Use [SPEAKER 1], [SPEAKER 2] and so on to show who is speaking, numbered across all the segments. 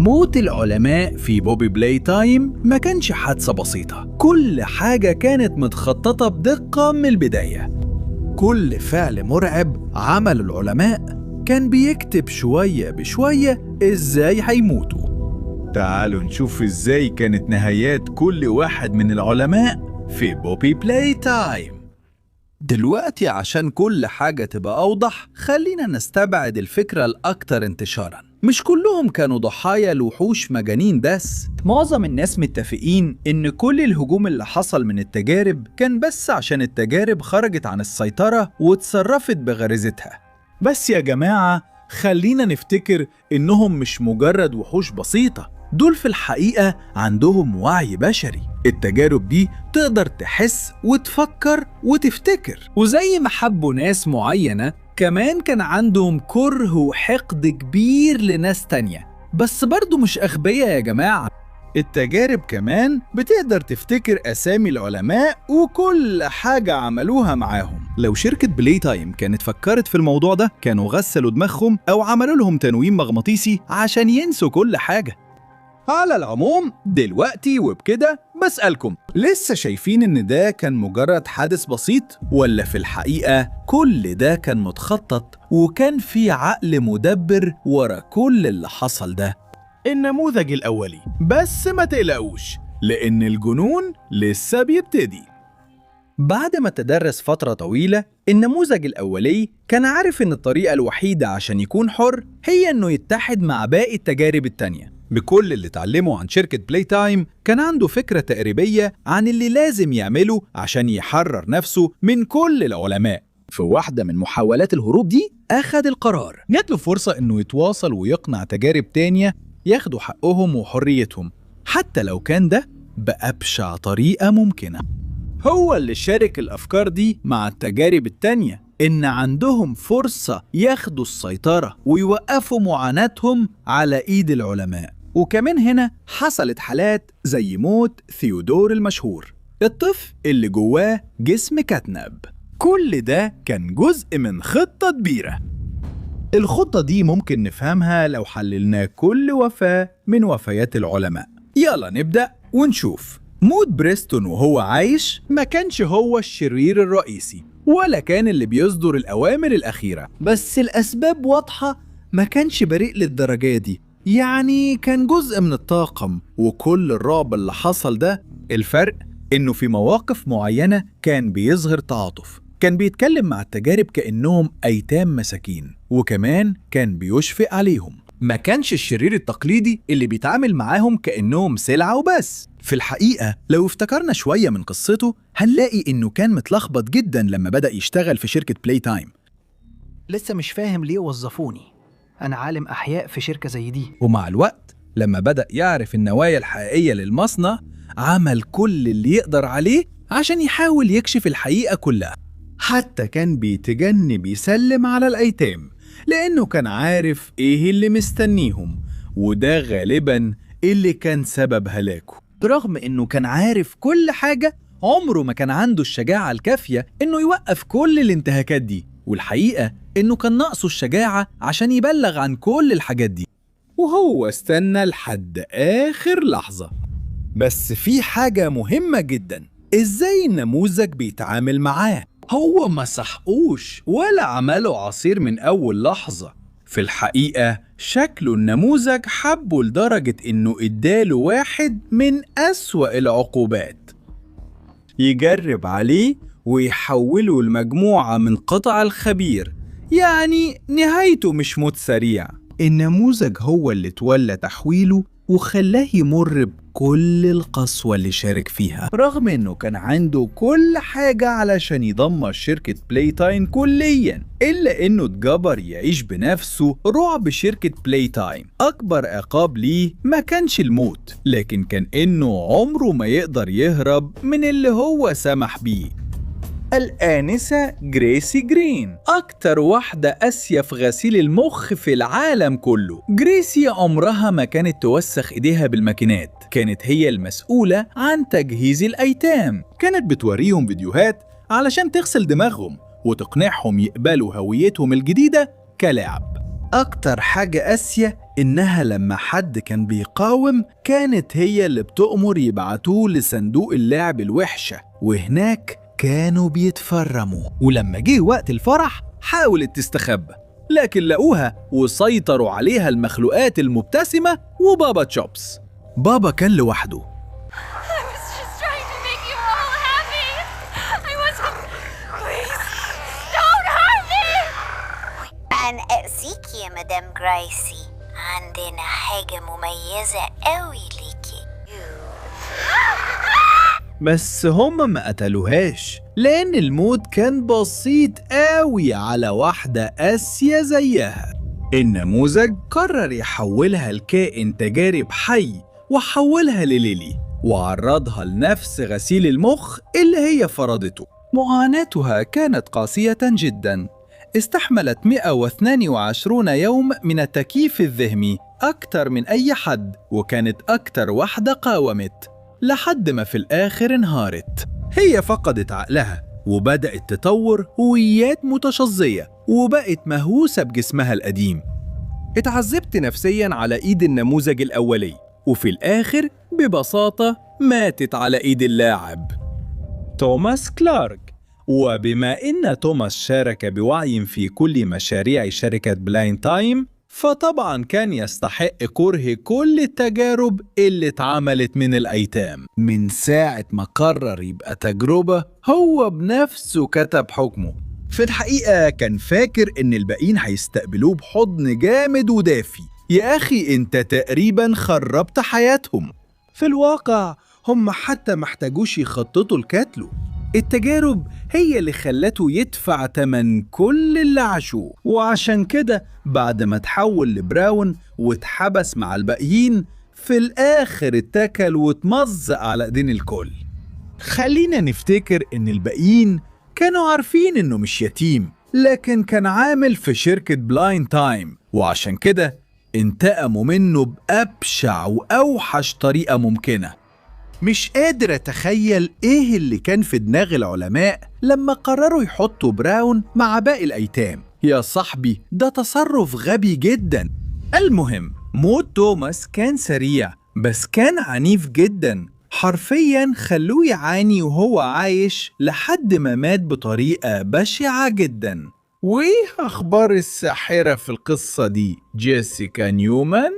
[SPEAKER 1] موت العلماء في بوبي بلاي تايم ما كانش حادثة بسيطة، كل حاجة كانت متخططة بدقة من البداية. كل فعل مرعب عمل العلماء كان بيكتب شوية بشوية إزاي هيموتوا. تعالوا نشوف إزاي كانت نهايات كل واحد من العلماء في بوبي بلاي تايم. دلوقتي عشان كل حاجة تبقى أوضح، خلينا نستبعد الفكرة الأكثر انتشاراً. مش كلهم كانوا ضحايا لوحوش مجانين بس. معظم الناس متفقين إن كل الهجوم اللي حصل من التجارب كان بس عشان التجارب خرجت عن السيطرة وتصرفت بغريزتها. بس يا جماعة، خلينا نفتكر إنهم مش مجرد وحوش بسيطة، دول في الحقيقة عندهم وعي بشري. التجارب دي تقدر تحس وتفكر وتفتكر، وزي ما حبوا ناس معينة كمان كان عندهم كره وحقد كبير لناس تانية. بس برضو مش أغبياء يا جماعة، التجارب كمان بتقدر تفتكر أسامي العلماء وكل حاجة عملوها معاهم. لو شركة بلاي تايم كانت فكرت في الموضوع ده، كانوا غسلوا دماغهم أو عملوا لهم تنويم مغناطيسي عشان ينسوا كل حاجة. على العموم دلوقتي وبكده بسألكم، لسه شايفين إن ده كان مجرد حادث بسيط، ولا في الحقيقة كل ده كان متخطط وكان في عقل مدبر ورا كل اللي حصل ده؟ النموذج الأولي، بس ما تقلقوش لأن الجنون لسه بيبتدي. بعد ما تدرس فترة طويلة، النموذج الأولي كان عارف إن الطريقة الوحيدة عشان يكون حر هي إنه يتحد مع باقي التجارب التانية. بكل اللي اتعلمه عن شركة بلاي تايم، كان عنده فكرة تقريبية عن اللي لازم يعمله عشان يحرر نفسه من كل العلماء. في واحدة من محاولات الهروب دي أخذ القرار، جات له فرصة إنه يتواصل ويقنع تجارب تانية ياخدوا حقهم وحريتهم، حتى لو كان ده بأبشع طريقة ممكنة. هو اللي شارك الأفكار دي مع التجارب التانية، إن عندهم فرصة ياخدوا السيطرة ويوقفوا معاناتهم على إيد العلماء. وكمان هنا حصلت حالات زي موت ثيودور المشهور، الطفل اللي جواه جسم كاتنب. كل ده كان جزء من خطة كبيرة. الخطة دي ممكن نفهمها لو حللنا كل وفاة من وفيات العلماء. يلا نبدأ ونشوف. موت بريستون وهو عايش ما كانش هو الشرير الرئيسي، ولا كان اللي بيصدر الأوامر الأخيرة، بس الأسباب واضحة، ما كانش بريء للدرجة دي. يعني كان جزء من الطاقم وكل الرعب اللي حصل ده. الفرق إنه في مواقف معينة كان بيظهر تعاطف، كان بيتكلم مع التجارب كأنهم أيتام مساكين، وكمان كان بيشفق عليهم. ما كانش الشرير التقليدي اللي بيتعامل معاهم كأنهم سلعة وبس. في الحقيقة لو افتكرنا شوية من قصته، هنلاقي إنه كان متلخبط جدا لما بدأ يشتغل في شركة بلاي تايم.
[SPEAKER 2] لسه مش فاهم ليه وظفوني، أنا عالم أحياء في شركة زي دي.
[SPEAKER 1] ومع الوقت لما بدأ يعرف النوايا الحقيقية للمصنع، عمل كل اللي يقدر عليه عشان يحاول يكشف الحقيقة كلها. حتى كان بيتجنب يسلم على الأيتام، لأنه كان عارف إيه اللي مستنيهم، وده غالباً اللي كان سبب هلاكه. برغم إنه كان عارف كل حاجة، عمره ما كان عنده الشجاعة الكافية إنه يوقف كل الانتهاكات دي. والحقيقة إنه كان ناقصه الشجاعة عشان يبلغ عن كل الحاجات دي، وهو استنى لحد آخر لحظة. بس في حاجة مهمة جداً، إزاي النموذج بيتعامل معاه. هو ما سحقوش ولا عمله عصير من أول لحظة. في الحقيقة شكله النموذج حبه لدرجة إنه إداله واحد من أسوأ العقوبات، يجرب عليه ويحوله لمجموعة من قطع الخبير. يعني نهايته مش موت سريع، النموذج هو اللي تولى تحويله وخلاه يمر بكل القسوة اللي شارك فيها. رغم انه كان عنده كل حاجة علشان يدمر شركة بلاي تايم كليا، إلا انه اتجبر يعيش بنفسه رعب شركة بلاي تايم. أكبر عقاب ليه ما كانش الموت، لكن كان انه عمره ما يقدر يهرب من اللي هو سمح بيه. الآنسة جريسي جرين، أكتر واحدة قاسية في غسيل المخ في العالم كله. جريسي عمرها ما كانت توسخ إيديها بالماكينات، كانت هي المسؤولة عن تجهيز الأيتام. كانت بتوريهم فيديوهات علشان تغسل دماغهم وتقنعهم يقبلوا هويتهم الجديدة كلاعب. أكتر حاجة قاسية إنها لما حد كان بيقاوم كانت هي اللي بتؤمر يبعتوه لصندوق اللعب الوحشة، وهناك كانوا بيتفرموا. ولما جه وقت الفرح حاولت تستخبى، لكن لقوها وسيطروا عليها المخلوقات المبتسمة وبابا تشوبس. بابا كان لوحده.
[SPEAKER 3] هنأذيك يا مدام جرايسي، عندنا حاجة مميزة قوي ليكي.
[SPEAKER 1] بس هم ما قتلوهاش لأن الموت كان بسيط قوي على واحدة قاسية زيها. النموذج قرر يحولها لكائن تجارب حي، وحولها لليلي وعرضها لنفس غسيل المخ اللي هي فرضته. معاناتها كانت قاسية جدا، استحملت 122 يوم من التكييف الذهني أكتر من أي حد، وكانت أكتر واحدة قاومت لحد ما في الآخر انهارت. هي فقدت عقلها وبدأت تطور هويات متشظية وبقت مهووسة بجسمها القديم. اتعذبت نفسياً على إيد النموذج الأولي، وفي الآخر ببساطة ماتت على إيد اللاعب توماس كلارك. وبما إن توماس شارك بوعي في كل مشاريع شركة بلاين تايم، فطبعا كان يستحق كره كل التجارب اللي اتعملت من الأيتام. من ساعة ما قرر يبقى تجربة، هو بنفسه كتب حكمه. في الحقيقة كان فاكر إن الباقيين هيستقبلوه بحضن جامد ودافي. يا أخي أنت تقريبا خربت حياتهم. في الواقع هم حتى محتاجوش يخططوا لقتله، التجارب هي اللي خلته يدفع تمن كل اللي عاشوه. وعشان كده بعد ما تحول لبراون واتحبس مع الباقيين، في الآخر اتكل واتمزق على ايدين الكل. خلينا نفتكر ان الباقيين كانوا عارفين انه مش يتيم، لكن كان عامل في شركة بلاين تايم، وعشان كده انتقموا منه بأبشع وأوحش طريقة ممكنة. مش قادر أتخيل إيه اللي كان في دماغ العلماء لما قرروا يحطوا براون مع باقي الأيتام. يا صاحبي ده تصرف غبي جدا. المهم، موت توماس كان سريع بس كان عنيف جدا، حرفيا خلوه يعاني وهو عايش لحد ما مات بطريقة بشعة جدا. وإيه أخبار الساحرة في القصة دي؟ جيسيكا نيومان؟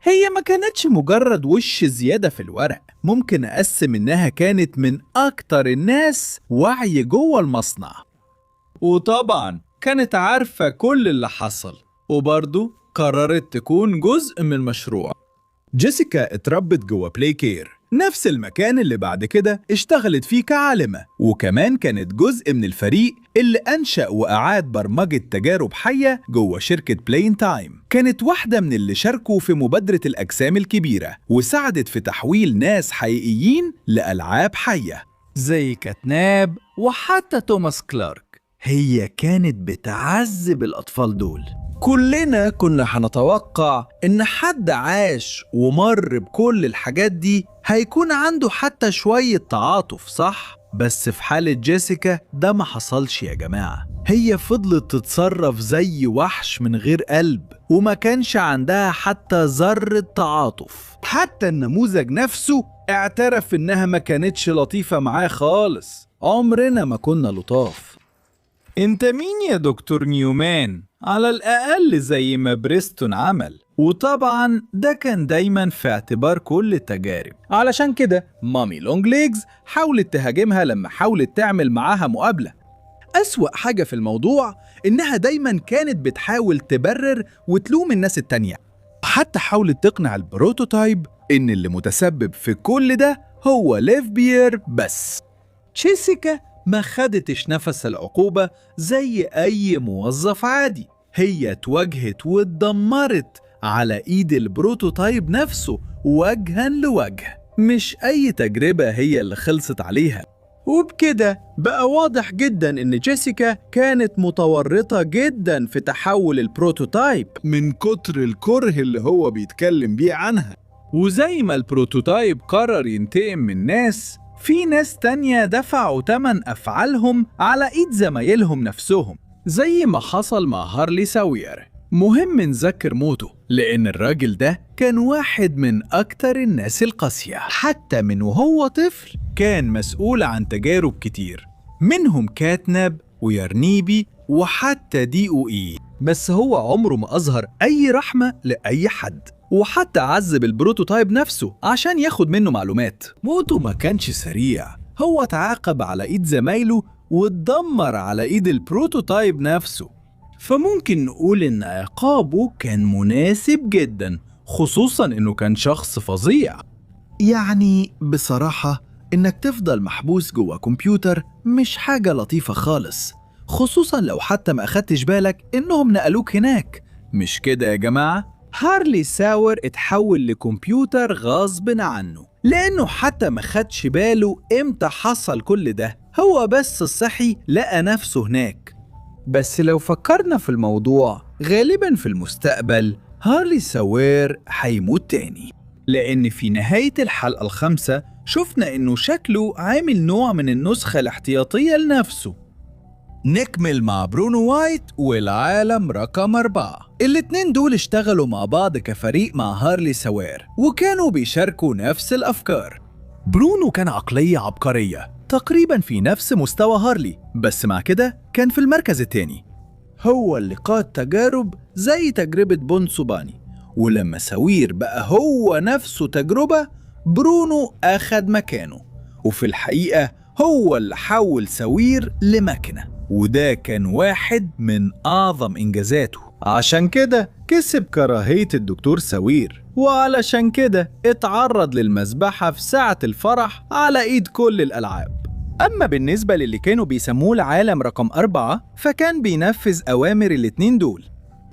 [SPEAKER 1] هي ما كانتش مجرد وش زيادة في الورق، ممكن أقسم إنها كانت من أكتر الناس وعي جوه المصنع، وطبعا كانت عارفة كل اللي حصل، وبرضه قررت تكون جزء من المشروع. جيسيكا اتربت جوه بلاي كير، نفس المكان اللي بعد كده اشتغلت فيه كعالمة، وكمان كانت جزء من الفريق اللي أنشأ وأعاد برمجة تجارب حية جوه شركة بلاين تايم. كانت واحدة من اللي شاركوا في مبادرة الأجسام الكبيرة، وساعدت في تحويل ناس حقيقيين لألعاب حية زي كاتناب وحتى توماس كلارك. هي كانت بتعذب الأطفال دول. كلنا كنا هنتوقع إن حد عاش ومر بكل الحاجات دي هيكون عنده حتى شوية تعاطف، صح؟ بس في حالة جيسيكا ده ما حصلش يا جماعة. هي فضلت تتصرف زي وحش من غير قلب، وما كانش عندها حتى ذرة تعاطف. حتى النموذج نفسه اعترف إنها ما كانتش لطيفة معاه خالص. عمرنا ما كنا لطاف. انت مين يا دكتور نيومان؟ على الأقل زي ما بريستون عمل. وطبعا ده كان دايما في اعتبار كل التجارب. علشان كده مامي لونج ليجز حاولت تهاجمها لما حاولت تعمل معاها مقابلة. أسوأ حاجة في الموضوع إنها دايما كانت بتحاول تبرر وتلوم الناس التانية، حتى حاولت تقنع البروتوتايب إن اللي متسبب في كل ده هو ليف بير بس. جيسيكا ما خدتش نفس العقوبة زي أي موظف عادي. هي اتواجهت واتدمرت على إيد البروتوتايب نفسه وجها لوجه. مش أي تجربة هي اللي خلصت عليها. وبكده بقى واضح جدا إن جيسيكا كانت متورطة جدا في تحول البروتوتايب من كتر الكره اللي هو بيتكلم بيه عنها. وزي ما البروتوتايب قرر ينتقم من ناس، في ناس تانية دفعوا تمن أفعالهم على إيد زمايلهم نفسهم، زي ما حصل مع هارلي ساوير. مهم نذكر موته، لأن الراجل ده كان واحد من أكتر الناس القاسية. حتى من وهو طفل كان مسؤول عن تجارب كتير، منهم كاتناب ويرنيبي وحتى دي او اي. بس هو عمره ما أظهر أي رحمة لأي حد، وحتى عذب البروتوتايب نفسه عشان ياخد منه معلومات. موته ما كانش سريع، هو تعاقب على إيد زمايله واتدمر على إيد البروتوتايب نفسه. فممكن نقول إن عقابه كان مناسب جدا، خصوصا إنه كان شخص فظيع. يعني بصراحة إنك تفضل محبوس جوه كمبيوتر مش حاجة لطيفة خالص، خصوصا لو حتى ما أخدتش بالك إنهم نقلوك هناك. مش كده يا جماعة؟ هارلي ساور اتحول لكمبيوتر غصب عنه، لأنه حتى ما خدش باله إمتى حصل كل ده. هو بس صحي لقى نفسه هناك. بس لو فكرنا في الموضوع، غالبا في المستقبل هارلي ساوير هيموت تاني، لأن في نهاية الحلقة الخامسة شفنا إنه شكله عامل نوع من النسخة الاحتياطية لنفسه. نكمل مع برونو وايت والعالم رقم 4. الاتنين دول اشتغلوا مع بعض كفريق مع هارلي ساوير، وكانوا بيشاركوا نفس الأفكار. برونو كان عقلية عبقرية تقريبا في نفس مستوى هارلي، بس مع كده كان في المركز التاني. هو اللي قاد تجارب زي تجربة بونسوباني، ولما ساوير بقى هو نفسه تجربة، برونو أخد مكانه. وفي الحقيقة هو اللي حول ساوير لمكنة، وده كان واحد من أعظم إنجازاته. عشان كده كسب كراهية الدكتور ساوير، وعلشان كده اتعرض للمذبحة في ساعة الفرح على إيد كل الألعاب. أما بالنسبة للي كانوا بيسموه العالم رقم 4، فكان بينفذ أوامر الاتنين دول.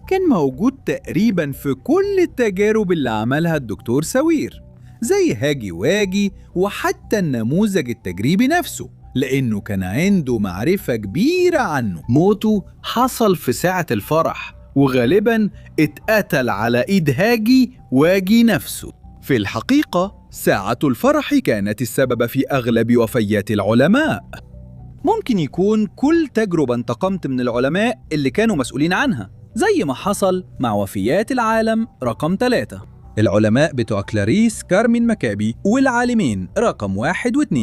[SPEAKER 1] كان موجود تقريبا في كل التجارب اللي عملها الدكتور ساوير، زي هاجي واجي وحتى النموذج التجريبي نفسه، لأنه كان عنده معرفة كبيرة عنه. موته حصل في ساعة الفرح، وغالبا اتقتل على إيد هاجي واجي نفسه. في الحقيقة ساعة الفرح كانت السبب في أغلب وفيات العلماء. ممكن يكون كل تجربة انتقمت من العلماء اللي كانوا مسؤولين عنها، زي ما حصل مع وفيات العالم رقم 3، العلماء بتوع كلاريس كارمين مكابي والعالمين رقم 1 و2.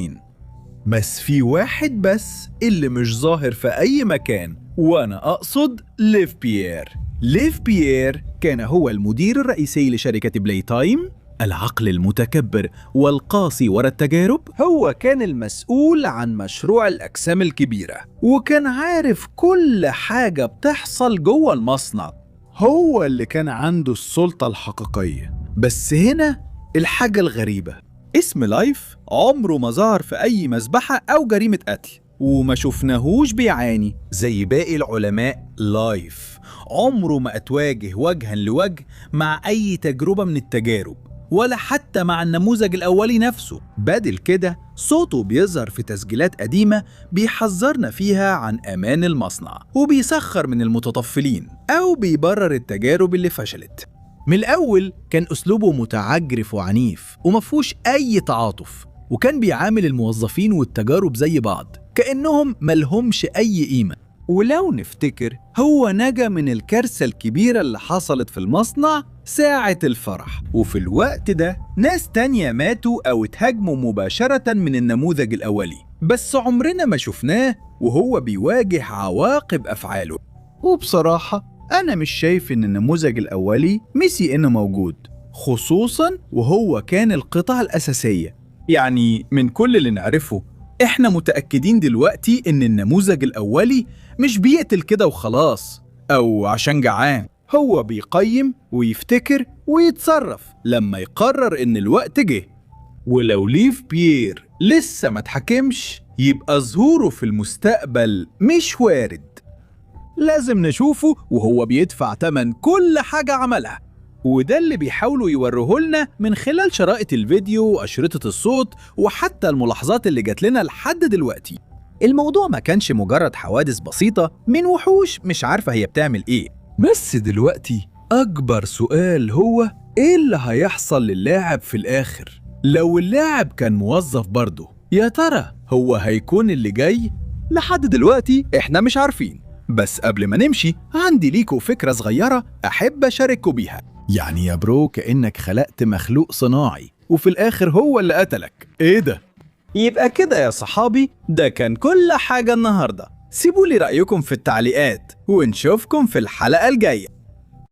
[SPEAKER 1] بس في واحد بس اللي مش ظاهر في أي مكان، وأنا أقصد ليف بيير. ليف بيير كان هو المدير الرئيسي لشركة بلاي تايم، العقل المتكبر والقاسي وراء التجارب. هو كان المسؤول عن مشروع الأجسام الكبيرة، وكان عارف كل حاجة بتحصل جوه المصنع. هو اللي كان عنده السلطة الحقيقية. بس هنا الحاجة الغريبة، اسم لايف عمره ما ظهر في أي مذبحة أو جريمة قتل، وما شفناهوش بيعاني زي باقي العلماء. لايف عمره ما اتواجه وجها لوجه مع أي تجربة من التجارب، ولا حتى مع النموذج الأولي نفسه. بدل كده صوته بيظهر في تسجيلات قديمة بيحذرنا فيها عن أمان المصنع، وبيسخر من المتطفلين أو بيبرر التجارب اللي فشلت. من الأول كان أسلوبه متعجرف وعنيف ومفهوش أي تعاطف، وكان بيعامل الموظفين والتجارب زي بعض كأنهم ملهمش أي قيمة. ولو نفتكر، هو نجا من الكارثة الكبيرة اللي حصلت في المصنع ساعة الفرح، وفي الوقت ده ناس تانية ماتوا أو اتهاجموا مباشرة من النموذج الأولي، بس عمرنا ما شفناه وهو بيواجه عواقب أفعاله. وبصراحة أنا مش شايف إن النموذج الأولي مسي إنه موجود، خصوصاً وهو كان القطعة الأساسية. يعني من كل اللي نعرفه، إحنا متأكدين دلوقتي إن النموذج الأولي مش بيقتل كده وخلاص أو عشان جعان. هو بيقيم ويفتكر ويتصرف لما يقرر إن الوقت جه. ولو ليف بيير لسه ما اتحكمش، يبقى ظهوره في المستقبل مش وارد. لازم نشوفه وهو بيدفع تمن كل حاجة عملها، وده اللي بيحاولوا يوروه لنا من خلال شرائط الفيديو وأشرطة الصوت وحتى الملاحظات اللي جات لنا لحد دلوقتي. الموضوع ما كانش مجرد حوادث بسيطة من وحوش مش عارفة هي بتعمل إيه. بس دلوقتي أكبر سؤال هو إيه اللي هيحصل للاعب في الآخر؟ لو اللاعب كان موظف برضه، يا ترى هو هيكون اللي جاي؟ لحد دلوقتي إحنا مش عارفين، بس قبل ما نمشي عندي ليكوا فكرة صغيرة أحب أشارككوا بيها. يعني يا برو كأنك خلقت مخلوق صناعي وفي الآخر هو اللي قتلك. إيه ده؟ يبقى كده يا صحابي، ده كان كل حاجة النهاردة. سيبوا لي رأيكم في التعليقات ونشوفكم في الحلقة الجاية.